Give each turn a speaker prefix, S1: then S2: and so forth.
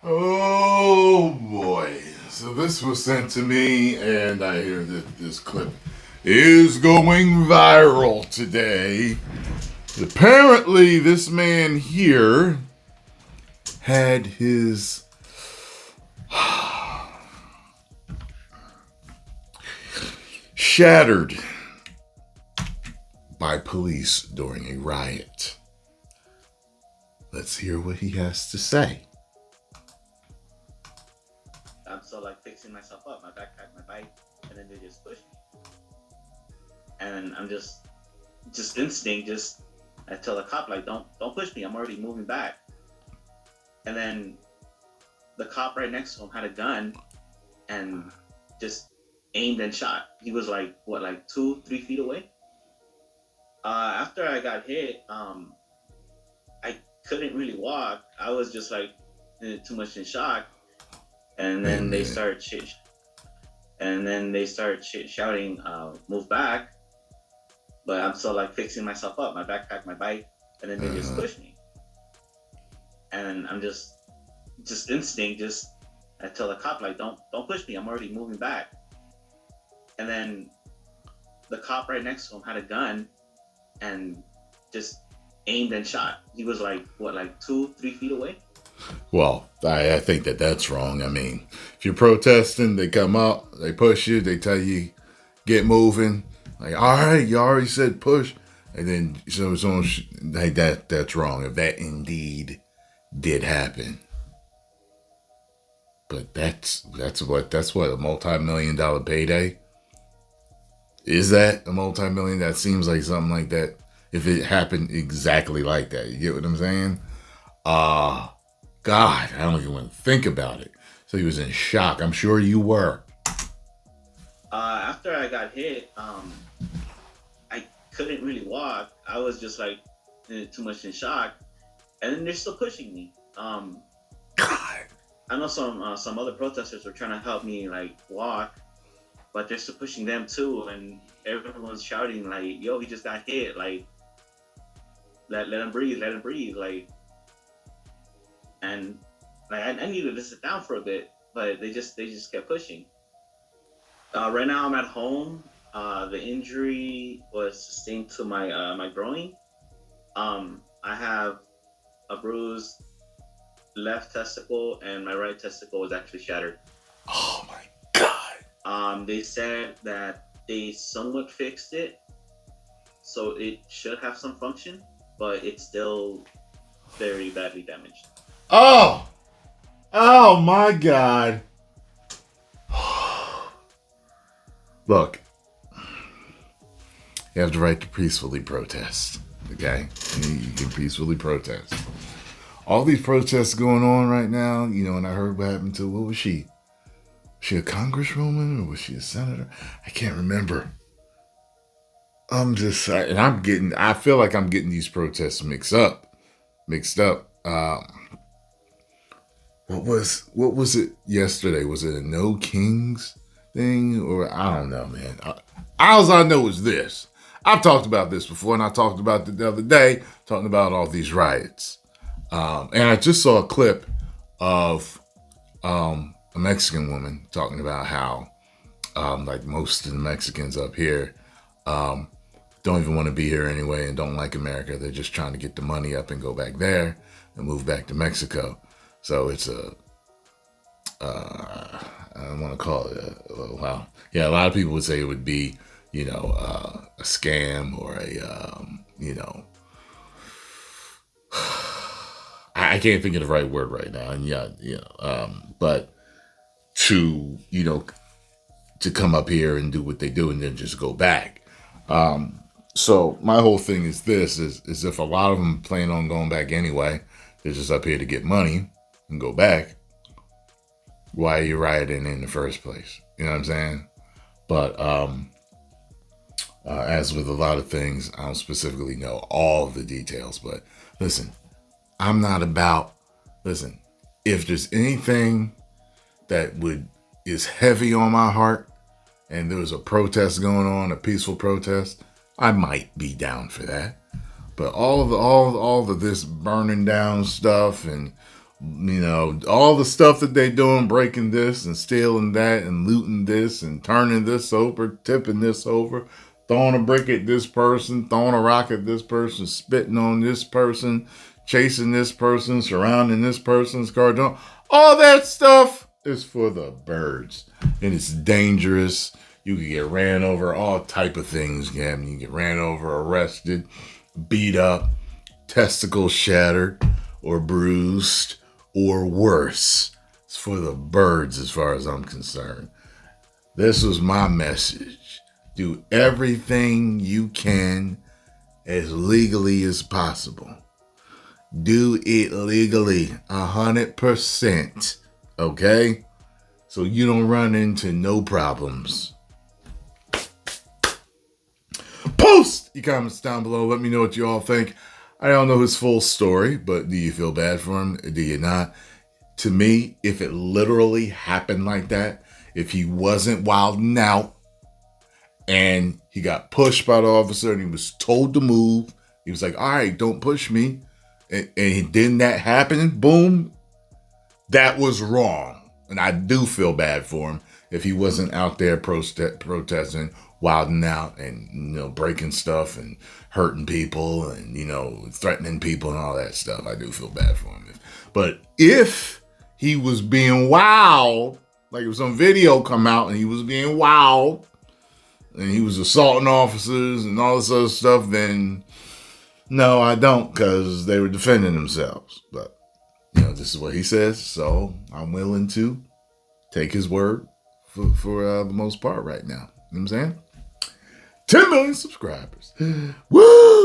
S1: Oh boy. So this was sent to me, and I hear that this clip is going viral today. Apparently, this man here had his shattered by police during a riot. Let's hear what he has to say.
S2: I'm still like fixing myself up, my backpack, my bike, and then they just push me. And I'm just instinct, just I tell the cop like, don't push me. I'm already moving back. And then the cop right next to him had a gun and just aimed and shot. He was like what, like 2, 3 feet away. After I got hit, I couldn't really walk. I was just like too much in shock. And
S1: Wait a
S2: then they
S1: minute.
S2: start shit. And then they start shouting, "Move back!" But I'm still like fixing myself up, my backpack, my bike, and then they just
S1: Uh-huh.
S2: push me. And I'm just instinct, just I tell the cop like, don't push me. I'm already moving back. And then the cop right next to him had a gun and just aimed and shot. He was like what, like 2, 3 feet away.
S1: Well, I think that that's wrong. I mean, if you're protesting, they come up, they push you, they tell you get moving. Like, all right, you already said push, and then like that's wrong. If that indeed did happen, but that's what a multi-million-dollar payday is. That a multi-million? That seems like something like that. If it happened exactly like that, you get what I'm saying? Uh God, I don't even want to think about it. So he was in shock. I'm sure you were.
S2: After I got hit, I couldn't really walk. I was just like too much in shock. And then they're still pushing me.
S1: God.
S2: I know some other protesters were trying to help me like walk, but they're still pushing them too, and everyone's shouting like, "Yo, he just got hit! Like, let him breathe, let him breathe!" Like, and like I needed to sit down for a bit, but they just kept pushing. Right now, I'm at home. The injury was sustained to my groin. I have a bruised left testicle, and my right testicle was actually shattered.
S1: Oh my God.
S2: They said that they somewhat fixed it, so it should have some function, but it's still very badly damaged.
S1: Oh. Oh my God. Look, you have the right to peacefully protest. Okay? You can peacefully protest. All these protests going on right now, and I heard what happened to, what was she? Was she a congresswoman or was she a senator? I can't remember. I feel like I'm getting these protests mixed up. What was it yesterday? Was it a No Kings thing, or I don't know, man. All I know is this. I've talked about this before, and I talked about it the other day, talking about all these riots. And I just saw a clip of a Mexican woman talking about how, like most of the Mexicans up here, um, don't even want to be here anyway and don't like America. They're just trying to get the money up and go back there and move back to Mexico. So it's I don't want to call it well, yeah, a lot of people would say it would be, a scam or I can't think of the right word right now. And but to, to come up here and do what they do and then just go back. So my whole thing is this: is if a lot of them plan on going back anyway, they're just up here to get money and go back. Why are you rioting in the first place? You know what I'm saying? But as with a lot of things, I don't specifically know all of the details. But listen, I'm not about. Listen, if there's anything that would is heavy on my heart, and there was a protest going on, a peaceful protest, I might be down for that. But all of this burning down stuff and You know, all the stuff that they doing, breaking this and stealing that and looting this and turning this over, tipping this over, throwing a brick at this person, throwing a rock at this person, spitting on this person, chasing this person, surrounding this person's car. All that stuff is for the birds. And it's dangerous. You can get ran over, all type of things, Gavin. You can get ran over, arrested, beat up, testicles shattered or bruised or worse. It's for the birds as far as I'm concerned. This was my message. Do everything you can as legally as possible. Do it legally, 100%. Okay? So you don't run into no problems. Post your comments down below. Let me know what you all think. I don't know his full story, but do you feel bad for him? Do you not? To me, if it literally happened like that, if he wasn't wilding out and he got pushed by the officer and he was told to move, he was like, all right, don't push me. And then that happened, boom, that was wrong. And I do feel bad for him if he wasn't out there protesting, wilding out and, you know, breaking stuff and hurting people and, you know, threatening people and all that stuff. I do feel bad for him. But if he was being wild, like if some video come out and he was being wild and he was assaulting officers and all this other stuff, then no, I don't, because they were defending themselves. But, you know, this is what he says, so I'm willing to take his word for the most part right now. You know what I'm saying? 10 million subscribers. Woo!